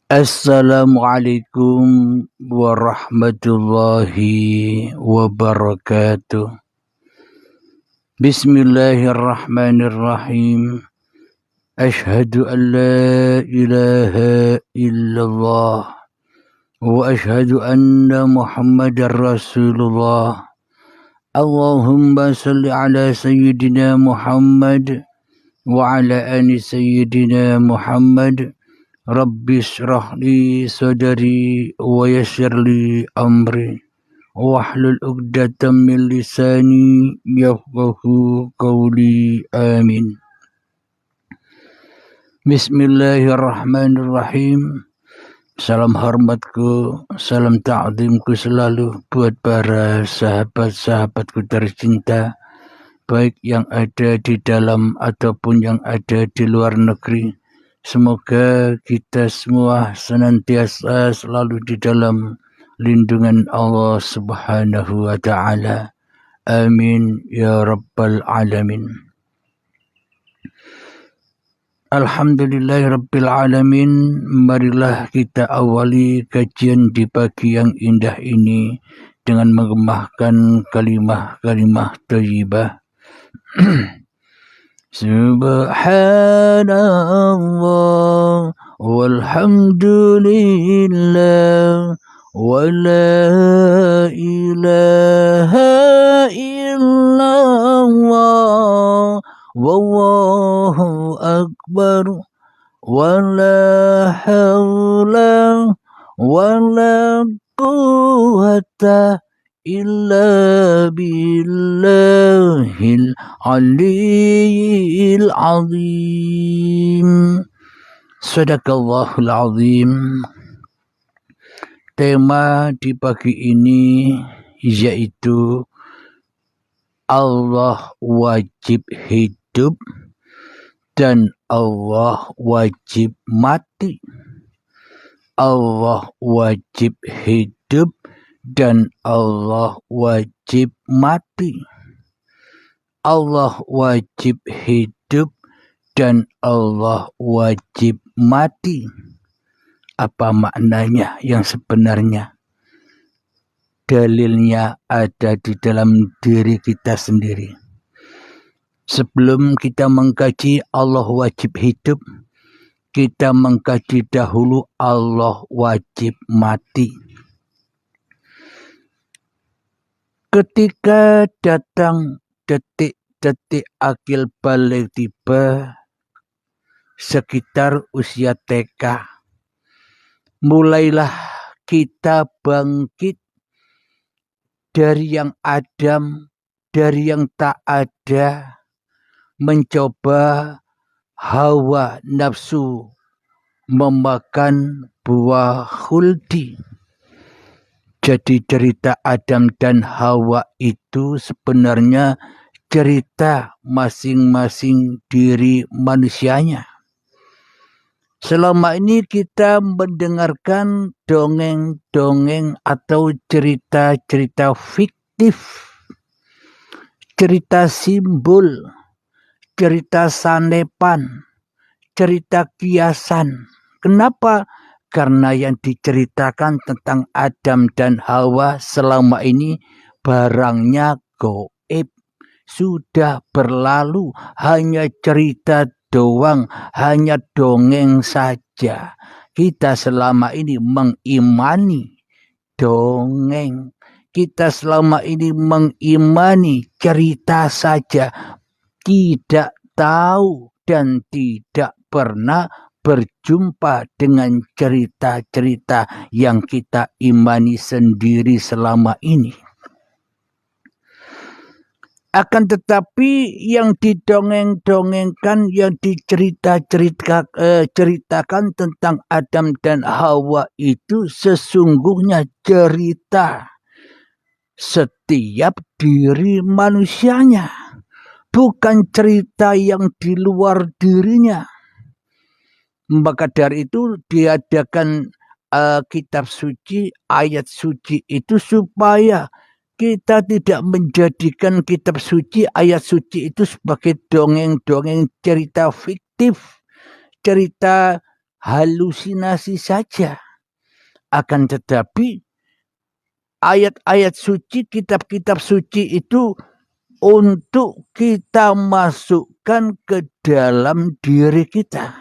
Assalamualaikum warahmatullahi wabarakatuh. Bismillahirrahmanirrahim. Ashhadu an la ilaha illallah wa ashhadu anna Muhammadar Rasulullah. Allahumma salli ala sayyidina Muhammad wa ala ali sayyidina Muhammad. Rabbi shrah li sadri wa yassir li amri wahlul 'uqdatam min lisani yafqahu qawli. Amin. Bismillahirrahmanirrahim. Salam hormatku, salam ta'zimku selalu buat para sahabat-sahabatku tercinta, baik yang ada di dalam ataupun yang ada di luar negeri. Semoga kita semua senantiasa selalu di dalam lindungan Allah Subhanahu wa Ta'ala. Amin ya Rabbal Alamin. Alhamdulillahirabbil alamin. Marilah kita awali kajian di pagi yang indah ini dengan mengemahkan kalimah-kalimah thayyibah. Subhanallah walhamdulillah wa la ilaha illallah wallahu akbar wa la hawla wa la quwwata illa billahil aliyyil azim. Sadaqallahul azim. Tema di pagi ini yaitu Allah wajib hidup dan Allah wajib mati. Allah wajib hidup dan Allah wajib mati. Allah wajib hidup dan Allah wajib mati. Apa maknanya yang sebenarnya? Dalilnya ada di dalam diri kita sendiri. Sebelum kita mengkaji Allah wajib hidup, kita mengkaji dahulu Allah wajib mati. Ketika datang detik-detik akil balik tiba, sekitar usia TK, mulailah kita bangkit dari yang adam, dari yang tak ada, mencoba hawa nafsu memakan buah khuldi. Jadi cerita Adam dan Hawa itu sebenarnya cerita masing-masing diri manusianya. Selama ini kita mendengarkan dongeng-dongeng atau cerita-cerita fiktif, cerita simbol, cerita sanepan, cerita kiasan. Kenapa? Karena yang diceritakan tentang Adam dan Hawa selama ini barangnya gaib, sudah berlalu, hanya cerita doang, hanya dongeng saja. Kita selama ini mengimani dongeng, kita selama ini mengimani cerita saja, tidak tahu dan tidak pernah berjumpa dengan cerita-cerita yang kita imani sendiri selama ini. Akan tetapi yang didongeng-dongengkan, yang diceritakan tentang Adam dan Hawa itu sesungguhnya cerita setiap diri manusianya, bukan cerita yang di luar dirinya. Maka dari itu diadakan kitab suci, ayat suci itu supaya kita tidak menjadikan kitab suci, ayat suci itu sebagai dongeng-dongeng cerita fiktif, cerita halusinasi saja. Akan tetapi ayat-ayat suci, kitab-kitab suci itu untuk kita masukkan ke dalam diri kita.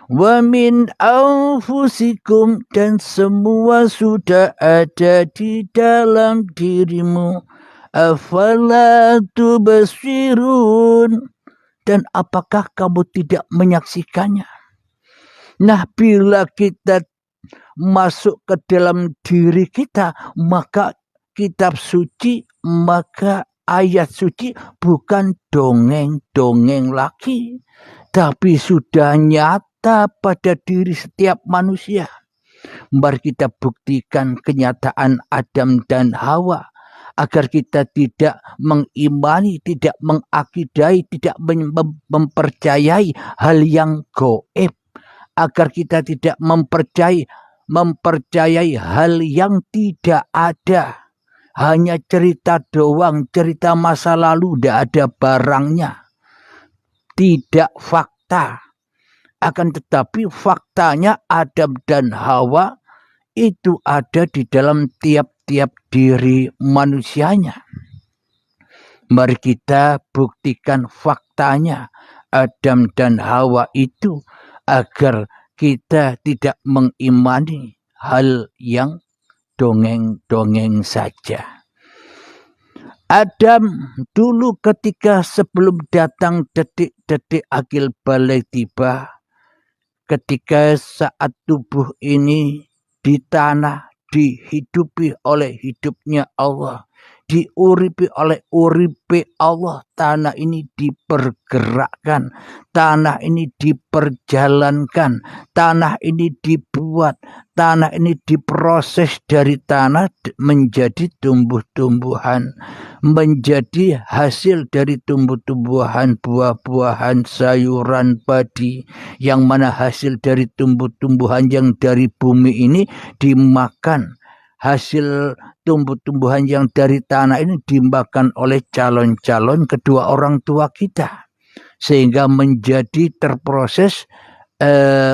Wa min anfusikum, dan semua sudah ada di dalam dirimu. Afala tubsirun, dan apakah kamu tidak menyaksikannya? Nah, bila kita masuk ke dalam diri kita, maka kitab suci, maka ayat suci bukan dongeng-dongeng lagi, tapi sudah nyata pada diri setiap manusia. Mari kita buktikan kenyataan Adam dan Hawa, agar kita tidak mengimani, tidak mengakidai, tidak mempercayai hal yang gaib, agar kita tidak mempercayai hal yang tidak ada. Hanya cerita doang, cerita masa lalu, tidak ada barangnya. Tidak fakta. Akan tetapi faktanya Adam dan Hawa itu ada di dalam tiap-tiap diri manusianya. Mari kita buktikan faktanya Adam dan Hawa itu, agar kita tidak mengimani hal yang dongeng-dongeng saja. Adam dulu ketika sebelum datang detik-detik akil balik tiba, ketika saat tubuh ini di tanah dihidupi oleh hidupnya Allah, diuripi oleh uripi Allah, tanah ini dipergerakkan, tanah ini diperjalankan, tanah ini dibuat, tanah ini diproses dari tanah menjadi tumbuh-tumbuhan, menjadi hasil dari tumbuh-tumbuhan, buah-buahan, sayuran, padi, yang mana hasil dari tumbuh-tumbuhan yang dari bumi ini dimakan. Hasil tumbuh-tumbuhan yang dari tanah ini dimakan oleh calon-calon kedua orang tua kita, sehingga menjadi terproses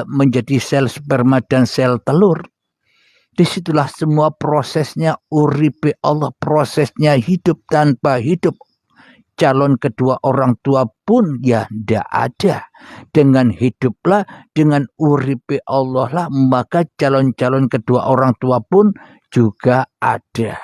menjadi sel sperma dan sel telur. Disitulah semua prosesnya uripe Allah, prosesnya hidup tanpa hidup. Calon kedua orang tua pun ya tidak ada. Dengan hiduplah, dengan uripe Allah lah, maka calon-calon kedua orang tua pun juga ada.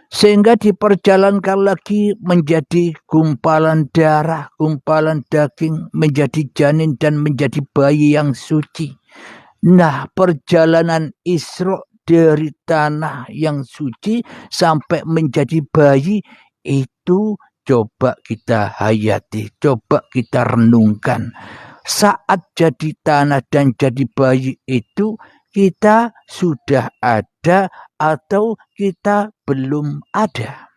Sehingga diperjalankan lagi menjadi gumpalan darah, gumpalan daging, menjadi janin dan menjadi bayi yang suci. Nah, perjalanan Isra dari tanah yang suci sampai menjadi bayi itu coba kita hayati, coba kita renungkan. Saat jadi tanah dan jadi bayi itu, kita sudah ada atau kita belum ada?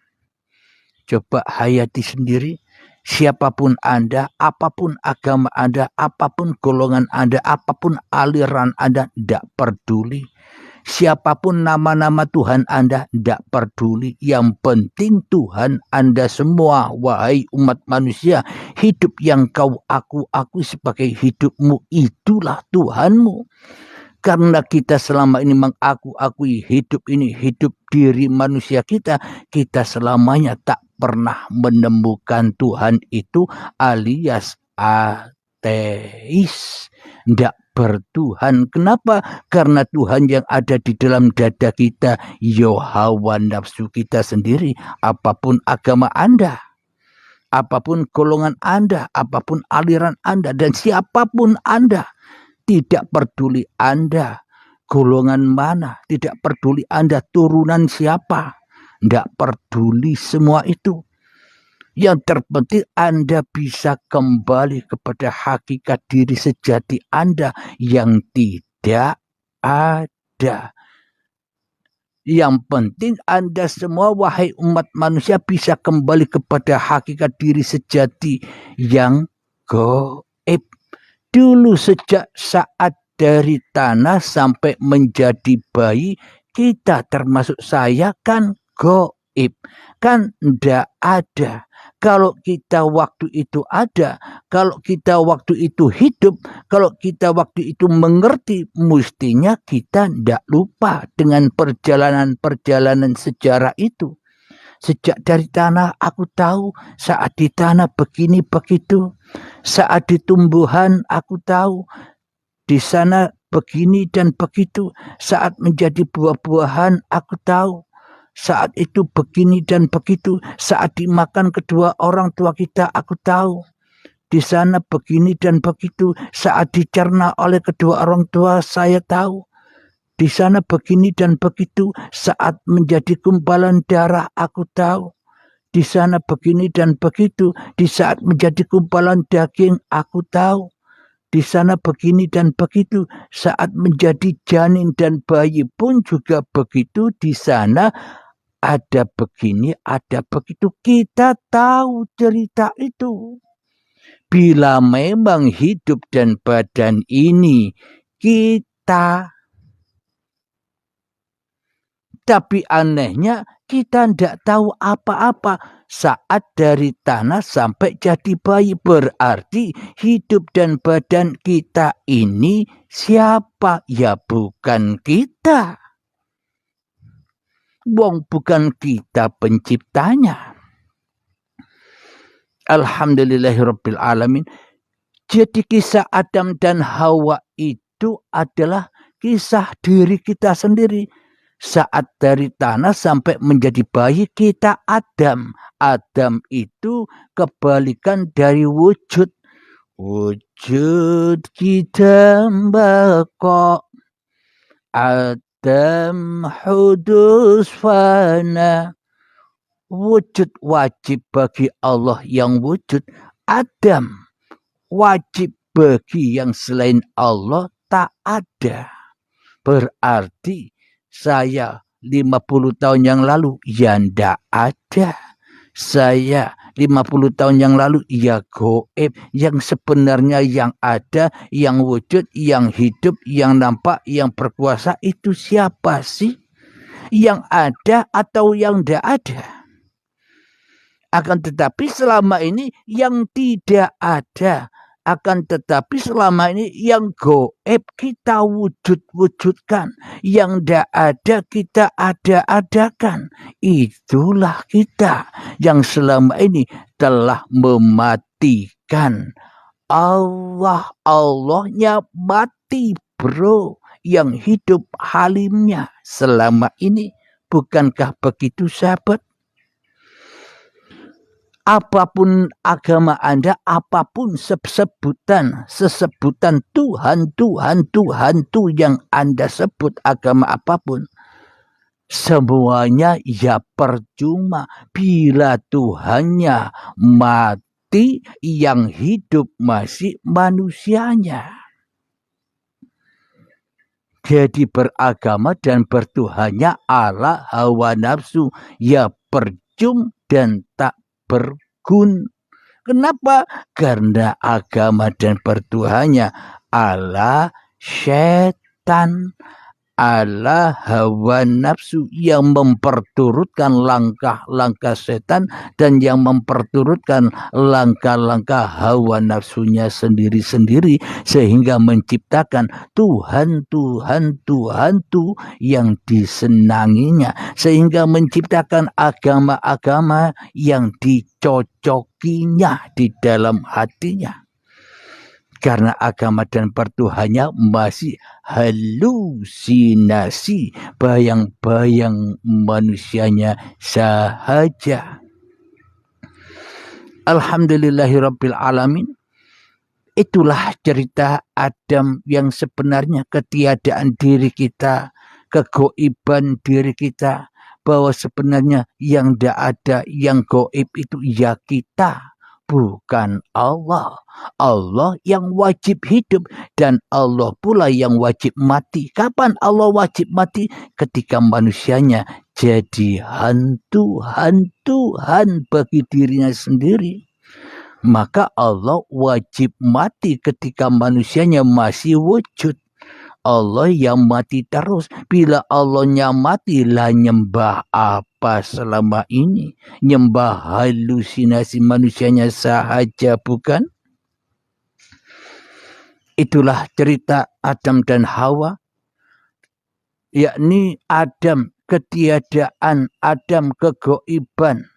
Coba hayati sendiri. Siapapun Anda, apapun agama Anda, apapun golongan Anda, apapun aliran Anda, tidak peduli. Siapapun nama-nama Tuhan Anda, tidak peduli. Yang penting Tuhan Anda semua, wahai umat manusia, hidup yang kau akui sebagai hidupmu, itulah Tuhanmu. Karena kita selama ini mengakui hidup ini, hidup diri manusia kita, kita selamanya tak pernah menemukan Tuhan itu alias ateis. Tidak bertuhan. Kenapa? Karena Tuhan yang ada di dalam dada kita, hawa nafsu kita sendiri. Apapun agama Anda, apapun golongan Anda, apapun aliran Anda, dan siapapun Anda, tidak peduli Anda golongan mana, tidak peduli Anda turunan siapa, tidak peduli semua itu. Yang terpenting Anda bisa kembali kepada hakikat diri sejati Anda yang tidak ada. Yang penting Anda semua, wahai umat manusia, bisa kembali kepada hakikat diri sejati yang gaib. Dulu sejak saat dari tanah sampai menjadi bayi, kita termasuk saya kan gaib, kan tidak ada. Kalau kita waktu itu ada, kalau kita waktu itu hidup, kalau kita waktu itu mengerti, mestinya kita tidak lupa dengan perjalanan-perjalanan sejarah itu. Sejak dari tanah aku tahu, saat di tanah begini begitu. Saat di tumbuhan aku tahu, di sana begini dan begitu. Saat menjadi buah-buahan aku tahu. Saat itu begini dan begitu. Saat dimakan kedua orang tua kita aku tahu. Di sana begini dan begitu. Saat dicerna oleh kedua orang tua saya tahu. Di sana begini dan begitu. Saat menjadi gumpalan darah aku tahu. Di sana begini dan begitu. Di saat menjadi gumpalan daging aku tahu. Di sana begini dan begitu. Saat menjadi janin dan bayi pun juga begitu. Di sana ada begini, ada begitu. Kita tahu cerita itu. Bila memang hidup dan badan ini kita. Tapi anehnya kita tidak tahu apa-apa. Saat dari tanah sampai jadi bayi, berarti hidup dan badan kita ini siapa? Ya bukan kita. Wong bukan kita penciptanya. Alhamdulillahirabbil alamin. Jadi kisah Adam dan Hawa itu adalah kisah diri kita sendiri. Saat dari tanah sampai menjadi bayi kita Adam. Adam itu kebalikan dari wujud. Wujud kita bako. Adam hudus fana. Wujud wajib bagi Allah yang wujud. Adam wajib bagi yang selain Allah tak ada. Berarti saya 50 tahun yang lalu ya ndak ada. Saya 50 tahun yang lalu ya goib. Yang sebenarnya yang ada, yang wujud, yang hidup, yang nampak, yang berkuasa itu siapa sih? Yang ada atau yang ndak ada? Akan tetapi selama ini yang tidak ada. Akan tetapi selama ini yang goib kita wujud-wujudkan. Yang tidak ada kita ada-adakan. Itulah kita yang selama ini telah mematikan. Allahnya mati bro. Yang hidup halimnya selama ini. Bukankah begitu sahabat? Apapun agama Anda, apapun sesebutan Tuhan yang Anda sebut agama apapun, semuanya ya percuma bila Tuhannya mati, yang hidup masih manusianya. Jadi beragama dan bertuhannya ala hawa nafsu, ya percuma dan tak berguna. Kenapa? Karena agama dan bertuhannya ala setan, ala hawa nafsu yang memperturutkan langkah-langkah setan dan yang memperturutkan langkah-langkah hawa nafsunya sendiri-sendiri sehingga menciptakan Tuhan yang disenanginya, sehingga menciptakan agama-agama yang dicocokinya di dalam hatinya. Karena agama dan pertuhannya masih halusinasi, bayang-bayang manusianya sahaja. Alhamdulillahirabbil alamin. Itulah cerita Adam yang sebenarnya, ketiadaan diri kita, kegoiban diri kita, bahwa sebenarnya yang tidak ada, yang goib itu ya kita, bukan Allah. Allah yang wajib hidup dan Allah pula yang wajib mati. Kapan Allah wajib mati? Ketika manusianya jadi hantu-hantuhan bagi dirinya sendiri. Maka Allah wajib mati ketika manusianya masih wujud. Allah yang mati terus. Bila Allahnya mati, lah nyembah apa selama ini? Nyembah halusinasi manusianya sahaja, bukan? Itulah cerita Adam dan Hawa, yakni Adam ketiadaan, Adam kegoiban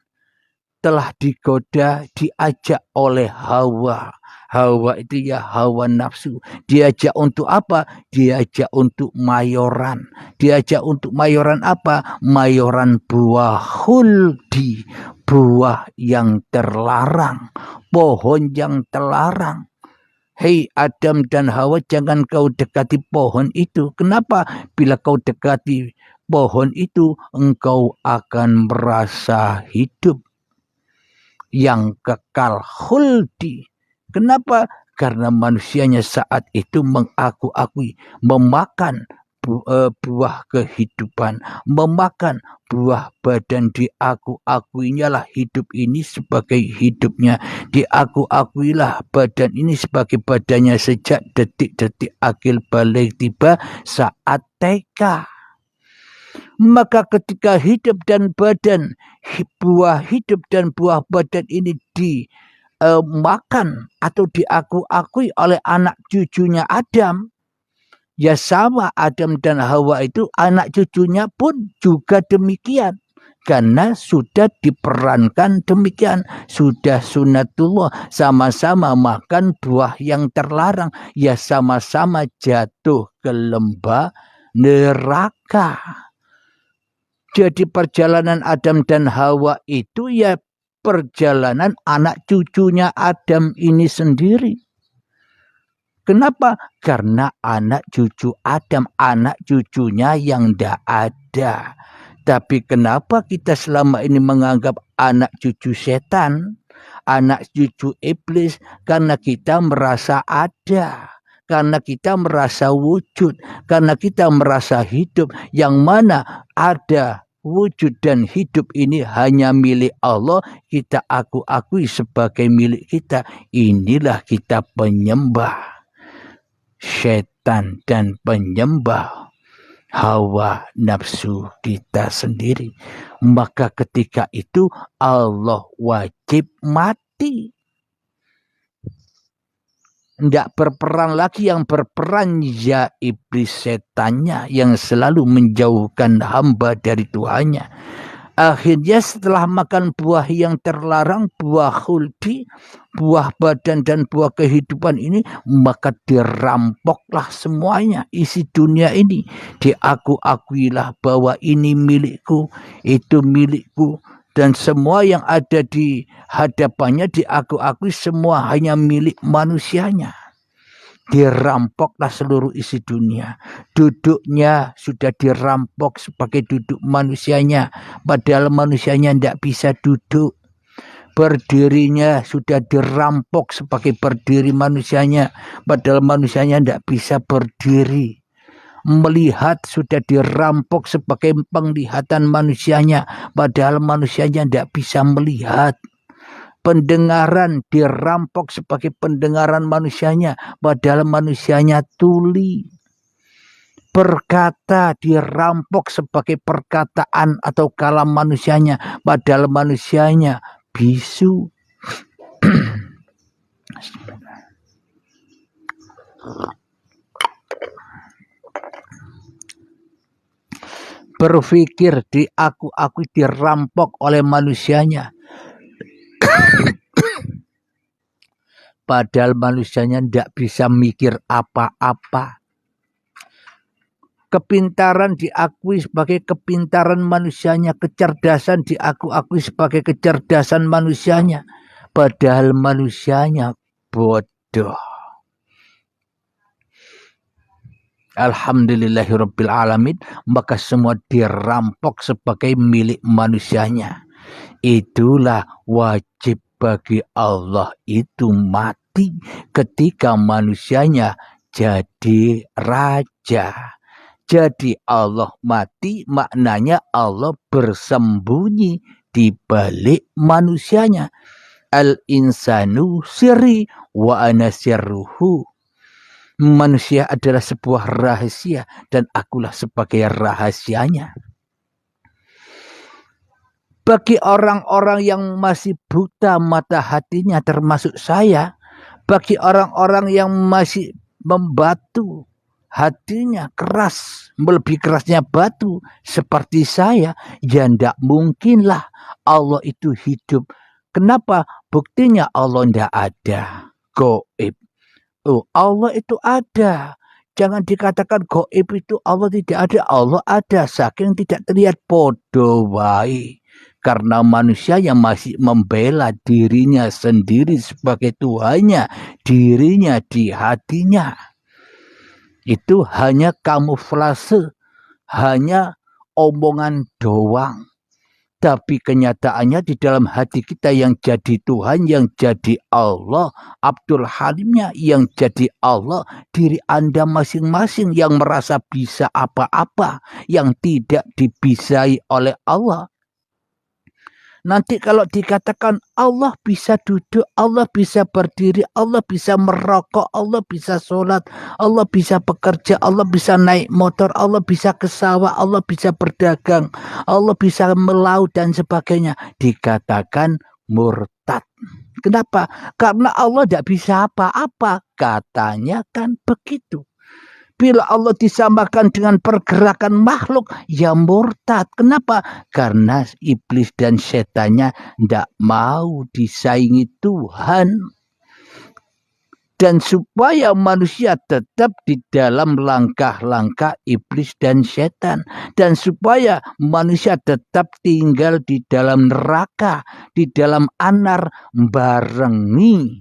telah digoda, diajak oleh Hawa. Hawa itu ya hawa nafsu. Diajak untuk apa? Diajak untuk mayoran. Diajak untuk mayoran apa? Mayoran buah khuldi. Buah yang terlarang. Pohon yang terlarang. Hei Adam dan Hawa, jangan kau dekati pohon itu. Kenapa? Bila kau dekati pohon itu, engkau akan merasa hidup yang kekal khuldi. Kenapa? Karena manusianya saat itu mengaku-akui memakan buah kehidupan, memakan buah badan, diaku-akuinya lah hidup ini sebagai hidupnya, diaku-akuilah badan ini sebagai badannya sejak detik-detik akil balik tiba saat TK. Maka ketika hidup dan badan, buah hidup dan buah badan ini dimakan atau diaku-akui oleh anak cucunya Adam, ya sama Adam dan Hawa itu anak cucunya pun juga demikian. Karena sudah diperankan demikian. Sudah sunatullah. Sama-sama makan buah yang terlarang. Ya sama-sama jatuh ke lembah neraka. Jadi perjalanan Adam dan Hawa itu ya perjalanan anak cucunya Adam ini sendiri. Kenapa? Karena anak cucu Adam, anak cucunya yang tidak ada. Tapi kenapa kita selama ini menganggap anak cucu setan, anak cucu iblis? Karena kita merasa ada. Karena kita merasa wujud. Karena kita merasa hidup. Yang mana ada wujud dan hidup ini hanya milik Allah. Kita akui sebagai milik kita. Inilah kita penyembah setan dan penyembah hawa nafsu kita sendiri. Maka ketika itu Allah wajib mati. Tidak berperan lagi, yang berperan ya iblis setannya yang selalu menjauhkan hamba dari Tuhannya. Akhirnya setelah makan buah yang terlarang, buah khuldi, buah badan dan buah kehidupan ini, maka dirampoklah semuanya isi dunia ini. Diaku-akuilah bahwa ini milikku, itu milikku. Dan semua yang ada di hadapannya diaku-akui semua hanya milik manusianya. Dirampoklah seluruh isi dunia. Duduknya sudah dirampok sebagai duduk manusianya. Padahal manusianya tidak bisa duduk. Berdirinya sudah dirampok sebagai berdiri manusianya. Padahal manusianya tidak bisa berdiri. Melihat sudah dirampok sebagai penglihatan manusianya. Padahal manusianya tidak bisa melihat. Pendengaran dirampok sebagai pendengaran manusianya. Padahal manusianya tuli. Berkata dirampok sebagai perkataan atau kalam manusianya. Padahal manusianya bisu. Berpikir diaku-akui dirampok oleh manusianya. Padahal manusianya tidak bisa mikir apa-apa. Kepintaran diakui sebagai kepintaran manusianya. Kecerdasan diakui sebagai kecerdasan manusianya. Padahal manusianya bodoh. Alhamdulillahirabbil alamin. Maka semua dirampok sebagai milik manusianya. Itulah wajib bagi Allah itu mati ketika manusianya jadi raja. Jadi Allah mati maknanya Allah bersembunyi di balik manusianya. Al-insanu sirri wa ana sirruhu. Manusia adalah sebuah rahasia dan akulah sebagai rahasianya. Bagi orang-orang yang masih buta mata hatinya termasuk saya, bagi orang-orang yang masih membatu hatinya keras, melebihi kerasnya batu seperti saya, ya tidak mungkinlah Allah itu hidup. Kenapa? Buktinya Allah tidak ada. Gaib. Oh, Allah itu ada. Jangan dikatakan gaib itu Allah tidak ada. Allah ada. Saking tidak terlihat podo wae. Karena manusia yang masih membela dirinya sendiri sebagai Tuhannya, dirinya di hatinya. Itu hanya kamuflase, hanya omongan doang. Tapi kenyataannya di dalam hati kita yang jadi Tuhan, yang jadi Allah, Abdul Halimnya yang jadi Allah, diri Anda masing-masing yang merasa bisa apa-apa, yang tidak dibisai oleh Allah. Nanti kalau dikatakan Allah bisa duduk, Allah bisa berdiri, Allah bisa merokok, Allah bisa sholat, Allah bisa bekerja, Allah bisa naik motor, Allah bisa ke sawah, Allah bisa berdagang, Allah bisa melaut dan sebagainya. Dikatakan murtad. Kenapa? Karena Allah tidak bisa apa-apa. Katanya kan begitu. Bila Allah disamakan dengan pergerakan makhluk, ya murtad. Kenapa? Karena iblis dan setannya tidak mau disaingi Tuhan. Dan supaya manusia tetap di dalam langkah-langkah iblis dan setan. Dan supaya manusia tetap tinggal di dalam neraka, di dalam anar, barengi,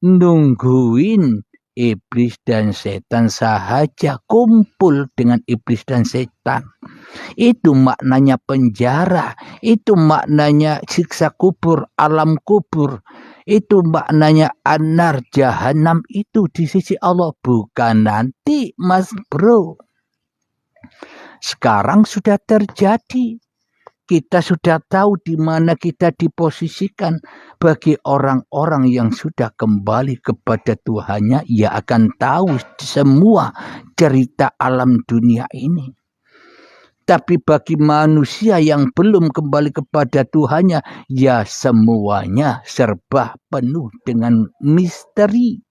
nungguin iblis dan setan sahaja, kumpul dengan iblis dan setan. Itu maknanya penjara, itu maknanya siksa kubur, alam kubur, itu maknanya anar jahanam itu di sisi Allah. Bukan nanti mas bro, sekarang sudah terjadi. Kita sudah tahu di mana kita diposisikan. Bagi orang-orang yang sudah kembali kepada Tuhannya, ia akan tahu semua cerita alam dunia ini. Tapi bagi manusia yang belum kembali kepada Tuhannya, ya semuanya serba penuh dengan misteri.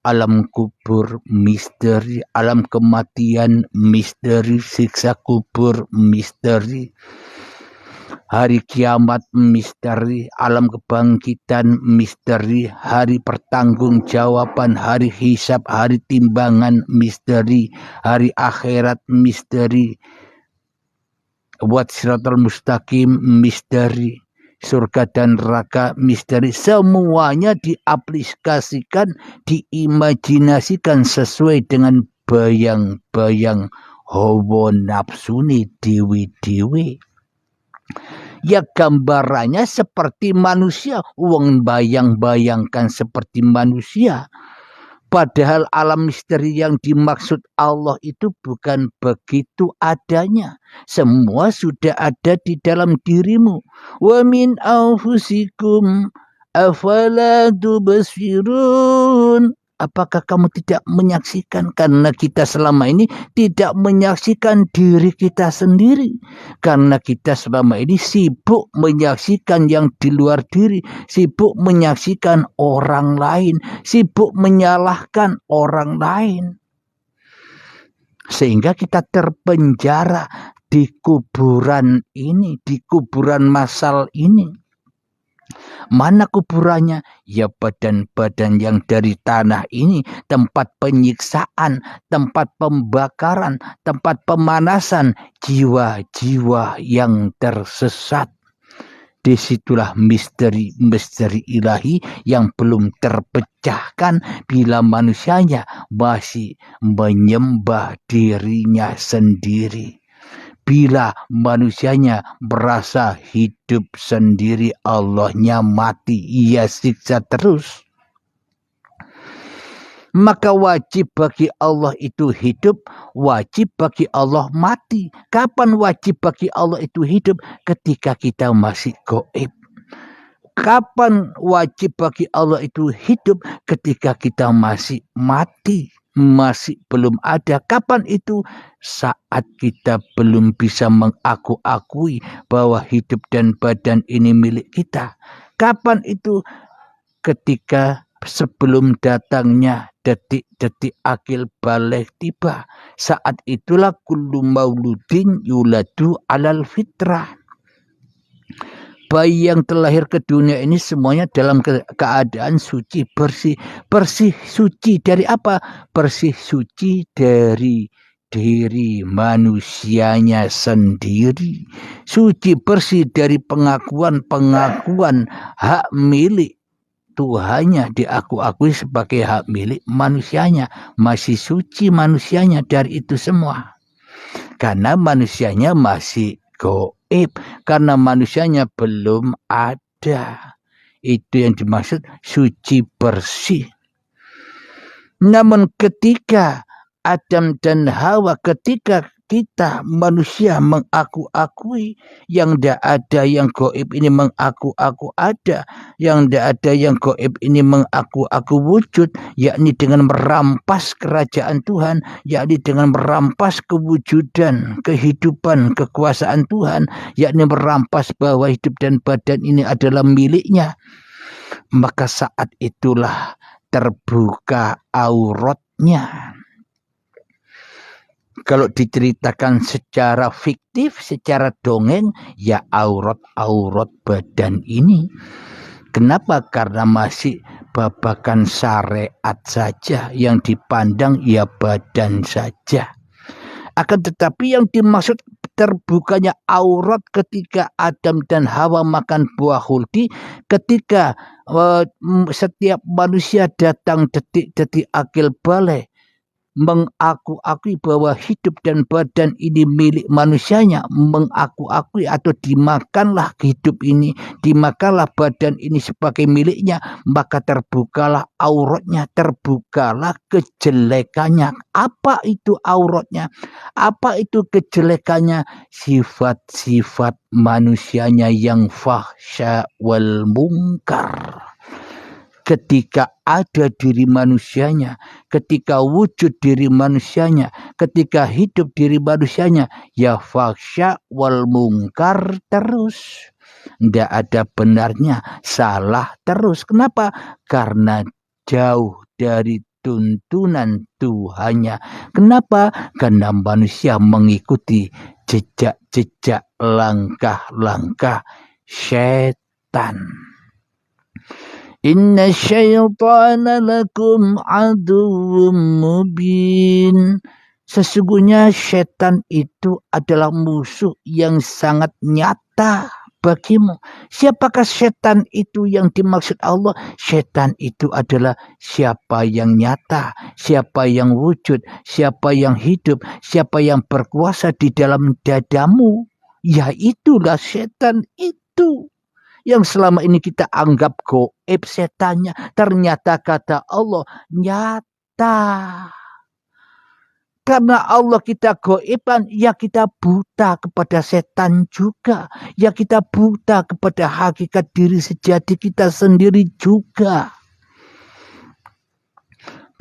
Alam kubur misteri, alam kematian misteri, siksa kubur misteri, hari kiamat misteri, alam kebangkitan misteri, hari pertanggungjawaban, hari hisab, hari timbangan misteri, hari akhirat misteri, buat siratal mustaqim misteri, surga dan neraka misteri. Semuanya diaplikasikan, diimajinasikan sesuai dengan bayang-bayang hawa nafsuni dewi-dewi. Ya gambarannya seperti manusia, wong bayang-bayangkan seperti manusia. Padahal alam misteri yang dimaksud Allah itu bukan begitu adanya. Semua sudah ada di dalam dirimu. Wa min anfusikum afala tubsirun. Apakah kamu tidak menyaksikan? Karena kita selama ini tidak menyaksikan diri kita sendiri. Karena kita selama ini sibuk menyaksikan yang di luar diri. Sibuk menyaksikan orang lain. Sibuk menyalahkan orang lain. Sehingga kita terpenjara di kuburan ini. Di kuburan massal ini. Mana kuburannya? Ya badan-badan yang dari tanah ini, tempat penyiksaan, tempat pembakaran, tempat pemanasan jiwa-jiwa yang tersesat. Disitulah misteri-misteri ilahi yang belum terpecahkan bila manusianya masih menyembah dirinya sendiri. Bila manusianya merasa hidup sendiri, Allahnya mati, ia siksa terus. Maka wajib bagi Allah itu hidup, wajib bagi Allah mati. Kapan wajib bagi Allah itu hidup? Ketika kita masih gaib. Kapan wajib bagi Allah itu hidup? Ketika kita masih mati. masih belum ada. Kapan itu? Saat kita belum bisa mengaku-akui bahwa hidup dan badan ini milik kita. Kapan itu? Ketika sebelum datangnya detik-detik akil balik tiba. Saat itulah kullu mauludin yuladu alal fitrah. Bayi yang terlahir ke dunia ini semuanya dalam keadaan suci, bersih. Bersih suci dari apa? Bersih suci dari diri manusianya sendiri. Suci bersih dari pengakuan hak milik Tuhannya, diakui sebagai hak milik manusianya. Masih suci manusianya dari itu semua. Karena manusianya masih gaib, karena manusianya belum ada. Itu yang dimaksud suci bersih. Namun ketika Adam dan Hawa, ketika kita manusia mengaku-akui yang tidak ada, yang gaib ini mengaku-aku ada, yang tidak ada, yang gaib ini mengaku-aku wujud, yakni dengan merampas kerajaan Tuhan, yakni dengan merampas kewujudan, kehidupan, kekuasaan Tuhan, yakni merampas bahwa hidup dan badan ini adalah miliknya. Maka saat itulah terbuka auratnya. Kalau diceritakan secara fiktif, secara dongeng, ya aurat-aurat badan ini. Kenapa? Karena masih babakan syariat saja, yang dipandang ya badan saja. Akan tetapi yang dimaksud terbukanya aurat ketika Adam dan Hawa makan buah huldi, ketika setiap manusia datang detik-detik akil balik, mengaku-akui bahwa hidup dan badan ini milik manusianya, mengaku-akui atau dimakanlah hidup ini, dimakanlah badan ini sebagai miliknya, maka terbukalah auratnya, terbukalah kejelekannya. Apa itu auratnya? Apa itu kejelekannya? Sifat-sifat manusianya yang fahsya wal munkar. Ketika ada diri manusianya, ketika wujud diri manusianya, ketika hidup diri manusianya, ya fahsya wal munkar terus. Tidak ada benarnya, salah terus. Kenapa? Karena jauh dari tuntunan Tuhannya. Kenapa? Karena manusia mengikuti jejak-jejak langkah-langkah syaitan. Inna syaitana lakum aduwwum mubin. Sesungguhnya syaitan itu adalah musuh yang sangat nyata bagimu. Siapakah syaitan itu yang dimaksud Allah? Syaitan itu adalah siapa yang nyata, siapa yang wujud, siapa yang hidup, siapa yang berkuasa di dalam dadamu. Ya itulah syaitan itu. Yang selama ini kita anggap gaib setannya, ternyata kata Allah nyata. Karena Allah kita gaiban, ya kita buta kepada setan juga. Ya kita buta kepada hakikat diri sejati kita sendiri juga.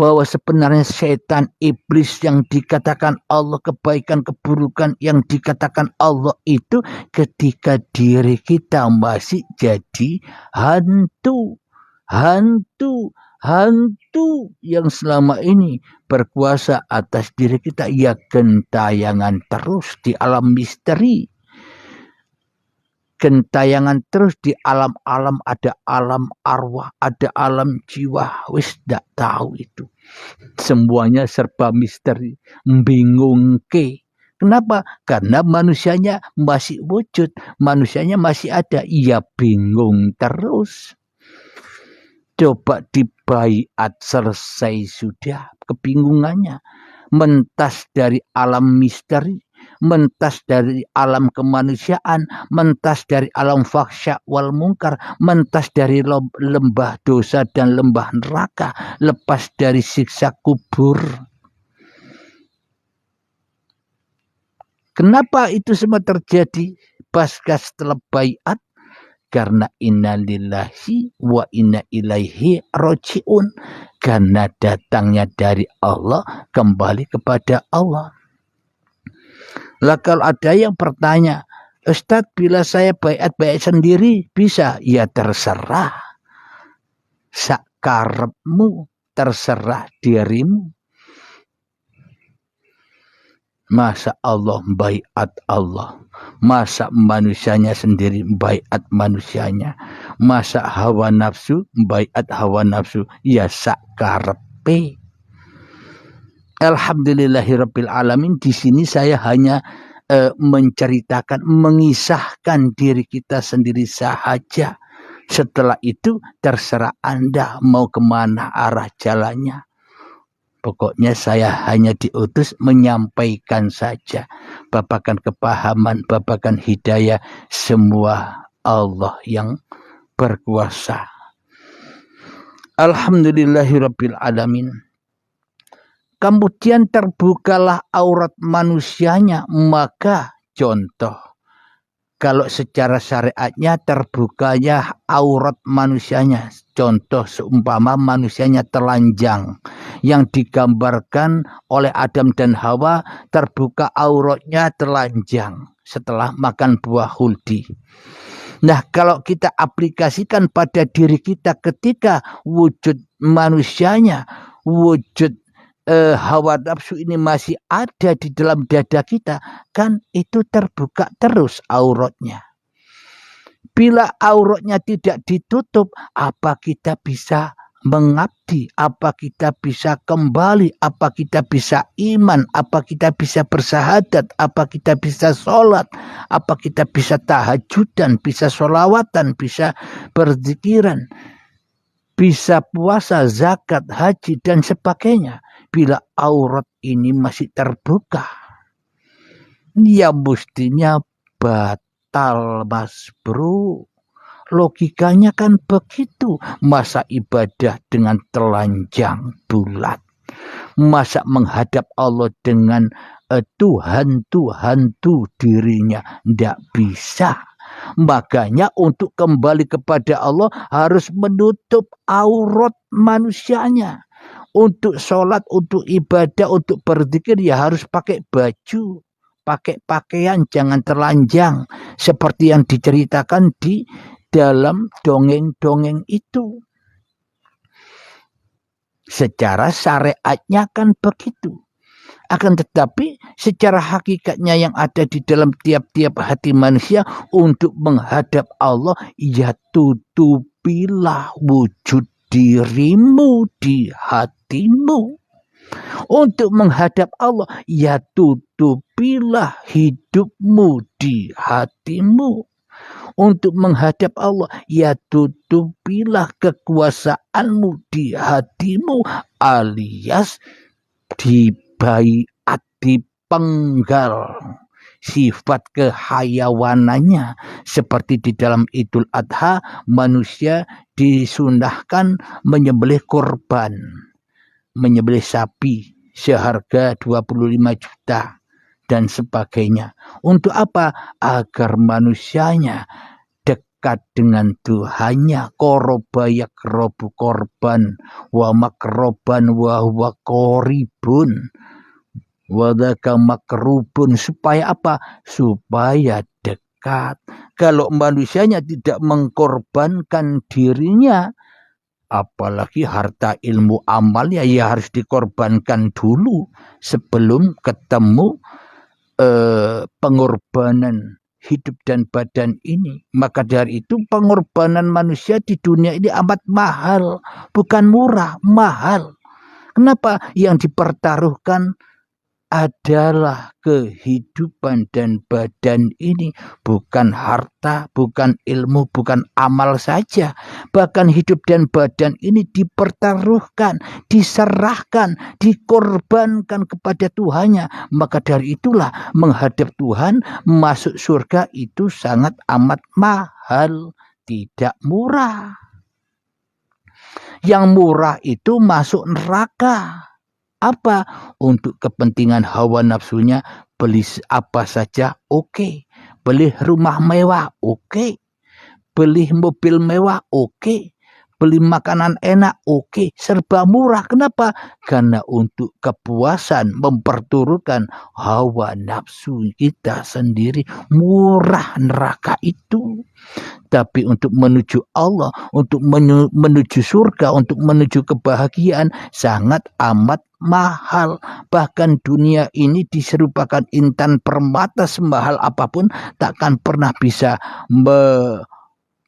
Bahwa sebenarnya setan, iblis yang dikatakan Allah, kebaikan, keburukan yang dikatakan Allah itu ketika diri kita masih jadi hantu. Hantu yang selama ini berkuasa atas diri kita, ya gentayangan terus di alam misteri. Gentayangan terus di alam-alam, ada alam arwah, ada alam jiwa, wis ndak tahu itu. Semuanya serba misteri, membingungke. Kenapa? Karena manusianya masih wujud, manusianya masih ada, ia bingung terus. Coba dibaiat, selesai sudah kebingungannya. Mentas dari alam misteri, mentas dari alam kemanusiaan, mentas dari alam fahsya wal munkar, mentas dari lembah dosa dan lembah neraka, lepas dari siksa kubur. Kenapa itu semua terjadi? Pasca setelah baiat, karena inna lillahi wa inna ilaihi roji'un, karena datangnya dari Allah, kembali kepada Allah. Lah kalau ada yang bertanya, Ustadz, bila saya baiat sendiri bisa? Ya terserah, sakarepmu, terserah dirimu. Masa Allah baiat Allah, masa manusianya sendiri baiat manusianya, masa hawa nafsu baiat hawa nafsu, ya sakarepe. Alhamdulillahirabbil alamin. Di sini saya hanya menceritakan, mengisahkan diri kita sendiri sahaja. Setelah itu terserah Anda mau kemana arah jalannya. Pokoknya saya hanya diutus menyampaikan saja. Babakan kepahaman, babakan hidayah, semua Allah yang berkuasa. Alhamdulillahirabbil alamin. Kemudian terbukalah aurat manusianya, maka contoh, kalau secara syariatnya terbukanya aurat manusianya, contoh seumpama manusianya telanjang, yang digambarkan oleh Adam dan Hawa, terbuka auratnya telanjang setelah makan buah huldi. Nah, kalau kita aplikasikan pada diri kita ketika wujud manusianya, wujud hawa nafsu ini masih ada di dalam dada kita, kan itu terbuka terus auratnya. Bila auratnya tidak ditutup, apa kita bisa mengabdi? Apa kita bisa kembali? Apa kita bisa iman? Apa kita bisa bersahadat? Apa kita bisa sholat? Apa kita bisa tahajudan? Bisa sholawatan? Bisa berzikiran? Bisa puasa, zakat, haji, dan sebagainya. Bila aurat ini masih terbuka, ya mestinya batal, mas bro. Logikanya kan begitu. Masa ibadah dengan telanjang bulat, masa menghadap Allah dengan Tuhan dirinya, tidak bisa. Makanya untuk kembali kepada Allah harus menutup aurat manusianya. Untuk sholat, untuk ibadah, untuk berzikir ya harus pakai baju, pakai pakaian, jangan telanjang. Seperti yang diceritakan di dalam dongeng-dongeng itu. Secara syariatnya kan begitu. Akan tetapi secara hakikatnya yang ada di dalam tiap-tiap hati manusia, untuk menghadap Allah, ya tutupilah wujud dirimu di hatimu. Untuk menghadap Allah, ya tutupilah hidupmu di hatimu. Untuk menghadap Allah, ya tutupilah kekuasaanmu di hatimu, alias dibaiat, dipenggal sifat kehayawanannya. Seperti di dalam Idul Adha, manusia disunahkan menyembelih kurban, menyembelih sapi seharga 25 juta dan sebagainya. Untuk apa? Agar manusianya dekat dengan Tuhannya. Qoroba yakrobu korban wa makroban wa huwa koribun wadaka makrubun. Supaya apa? Supaya dekat. Kalau manusianya tidak mengkorbankan dirinya, apalagi harta, ilmu, amal, ya harus dikorbankan dulu sebelum ketemu pengorbanan hidup dan badan ini. Maka dari itu pengorbanan manusia di dunia ini amat mahal, bukan murah, mahal. Kenapa? Yang dipertaruhkan adalah kehidupan dan badan ini, bukan harta, bukan ilmu, bukan amal saja. Bahkan hidup dan badan ini dipertaruhkan, diserahkan, dikorbankan kepada Tuhannya. Maka dari itulah menghadap Tuhan, masuk surga itu sangat amat mahal, tidak murah. Yang murah itu masuk neraka. Apa? Untuk kepentingan hawa nafsunya, beli apa saja oke. Beli rumah mewah oke. beli mobil mewah, oke. Beli makanan enak, oke, serba murah. Kenapa? Karena untuk kepuasan, memperturutkan hawa nafsu kita sendiri. Murah neraka itu. Tapi untuk menuju Allah, untuk menuju surga, untuk menuju kebahagiaan, sangat amat mahal. Bahkan dunia ini diserupakan intan permata, semahal apapun takkan pernah bisa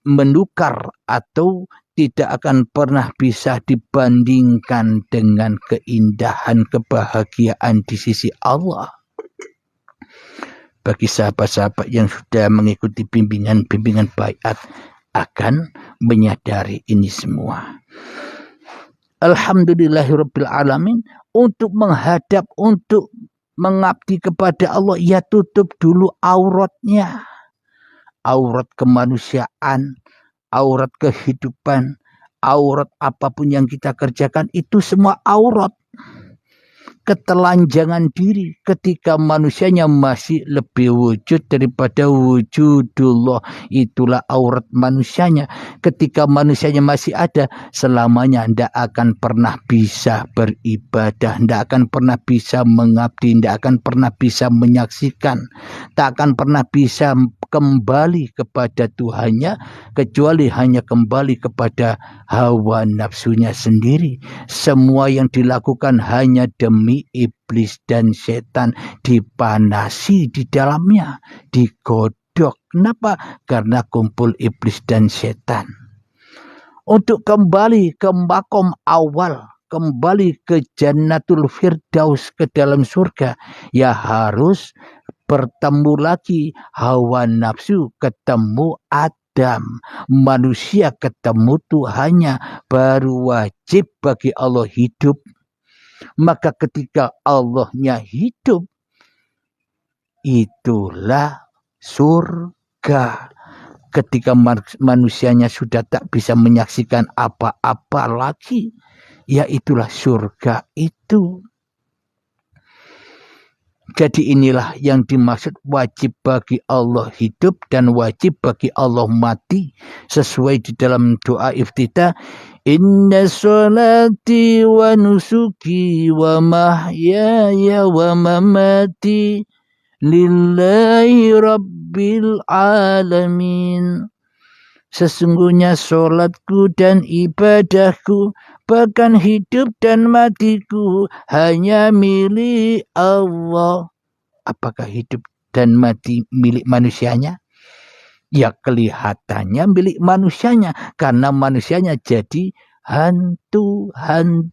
menukar atau tidak akan pernah bisa dibandingkan dengan keindahan kebahagiaan di sisi Allah. Bagi sahabat-sahabat yang sudah mengikuti bimbingan-bimbingan baiat akan menyadari ini semua. Alhamdulillahirabbil alamin. Untuk menghadap, untuk mengabdi kepada Allah, ya tutup dulu auratnya. Aurat kemanusiaan, aurat kehidupan, aurat apapun yang kita kerjakan itu semua aurat. Ketelanjangan diri ketika manusianya masih lebih wujud daripada wujudullah, itulah aurat manusianya. Ketika manusianya masih ada, selamanya tidak akan pernah bisa beribadah, tidak akan pernah bisa mengabdi, tidak akan pernah bisa menyaksikan, tak akan pernah bisa kembali kepada Tuhannya, kecuali hanya kembali kepada hawa nafsunya sendiri. Semua yang dilakukan hanya demi iblis dan setan, dipanasi di dalamnya, digodok. Kenapa? Karena kumpul iblis dan setan. Untuk kembali ke makom awal, kembali ke Jannatul Firdaus, ke dalam surga, ya harus bertemu lagi hawa nafsu, ketemu Adam, manusia ketemu Tuhannya, baru wajib bagi Allah hidup. Maka ketika Allahnya hidup, itulah surga. Ketika manusianya sudah tak bisa menyaksikan apa-apa lagi, ya itulah surga itu. Jadi inilah yang dimaksud wajib bagi Allah hidup dan wajib bagi Allah mati. Sesuai di dalam doa iftitah, inna sholati wa nusuki wa mahyaya wa mamati lillahi rabbil alamin. Sesungguhnya sholatku dan ibadahku, bahkan hidup dan matiku hanya milik Allah. Apakah hidup dan mati milik manusianya? Ya kelihatannya milik manusianya, karena manusianya jadi hantu-hantu.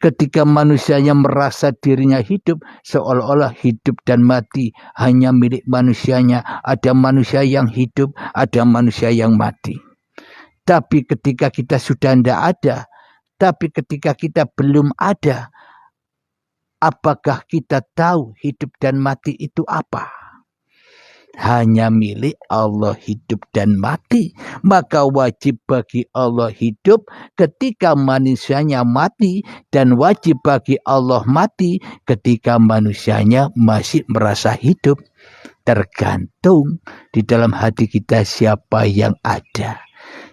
Ketika manusianya merasa dirinya hidup, seolah-olah hidup dan mati hanya milik manusianya. Ada manusia yang hidup, ada manusia yang mati. Tapi ketika kita sudah tidak ada, tapi ketika kita belum ada, apakah kita tahu hidup dan mati itu apa? Hanya milik Allah hidup dan mati. Maka wajib bagi Allah hidup ketika manusianya mati, dan wajib bagi Allah mati ketika manusianya masih merasa hidup. Tergantung di dalam hati kita siapa yang ada.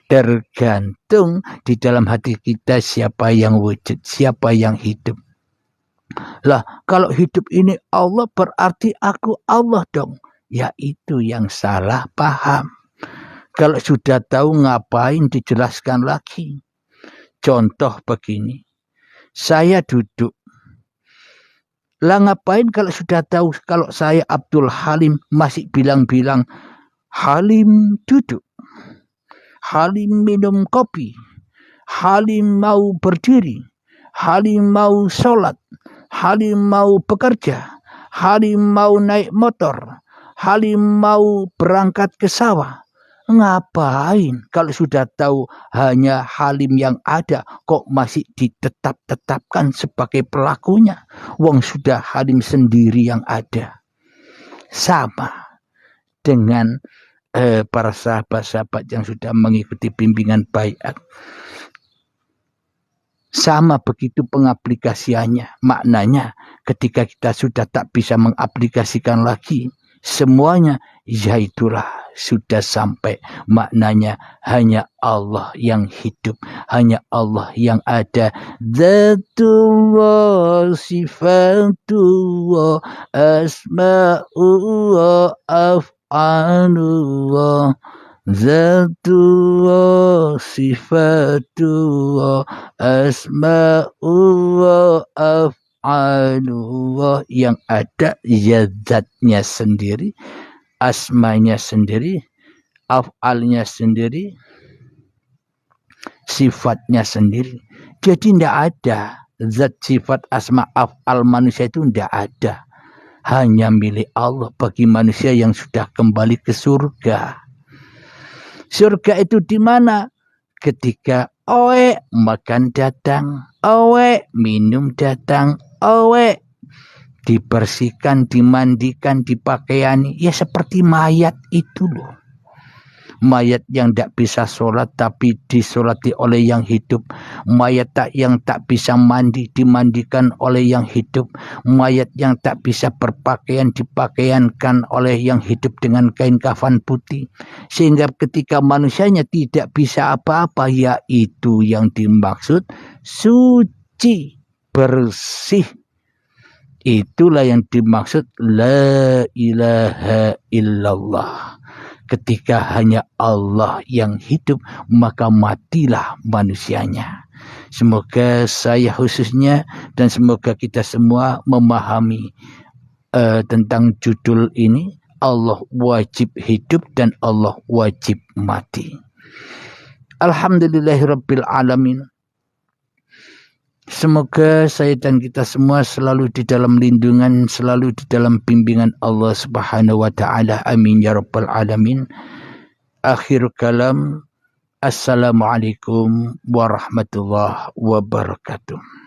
Tergantung di dalam hati kita siapa yang wujud, siapa yang hidup. Lah, kalau hidup ini Allah berarti aku Allah dong. Ya itu yang salah paham. Kalau sudah tahu ngapain dijelaskan lagi. Contoh begini. Saya duduk. Lah ngapain kalau sudah tahu kalau saya Abdul Halim masih bilang-bilang Halim duduk. Halim minum kopi. Halim mau berdiri. Halim mau sholat. Halim mau bekerja. Halim mau naik motor. Halim mau berangkat ke sawah. Ngapain kalau sudah tahu hanya Halim yang ada, kok masih ditetapkan sebagai pelakunya? Wong sudah Halim sendiri yang ada. Sama dengan para sahabat-sahabat yang sudah mengikuti bimbingan baiat. Sama begitu pengaplikasiannya. Maknanya ketika kita sudah tak bisa mengaplikasikan lagi, semuanya, yaitulah sudah sampai maknanya hanya Allah yang hidup, hanya Allah yang ada. Zatullah, sifatullah, asma'ullah, af'alullah. Zatullah, sifatullah, asma'ullah, af'alullah. Yang ada ya zatnya sendiri, asmanya sendiri, af'alnya sendiri, sifatnya sendiri. Jadi tidak ada zat, sifat, asma, af'al manusia itu tidak ada. Hanya milik Allah bagi manusia yang sudah kembali ke surga. Surga itu di mana? Ketika owe makan datang, owe minum datang, owe dibersihkan, dimandikan, dipakaiani. Ya seperti mayat itu loh. Mayat yang tak bisa sholat tapi disolati oleh yang hidup. Mayat yang tak bisa mandi dimandikan oleh yang hidup. Mayat yang tak bisa berpakaian dipakaiankan oleh yang hidup dengan kain kafan putih. Sehingga ketika manusianya tidak bisa apa-apa, yaitu yang dimaksud suci, bersih. Itulah yang dimaksud la ilaha illallah. Ketika hanya Allah yang hidup, maka matilah manusianya. Semoga saya khususnya dan semoga kita semua memahami tentang judul ini. Allah wajib hidup dan Allah wajib mati. Alhamdulillahirabbil alamin. Semoga saya dan kita semua selalu di dalam lindungan, selalu di dalam bimbingan Allah Subhanahu wa taala. Amin ya rabbal alamin. Akhir kalam. Assalamualaikum warahmatullahi wabarakatuh.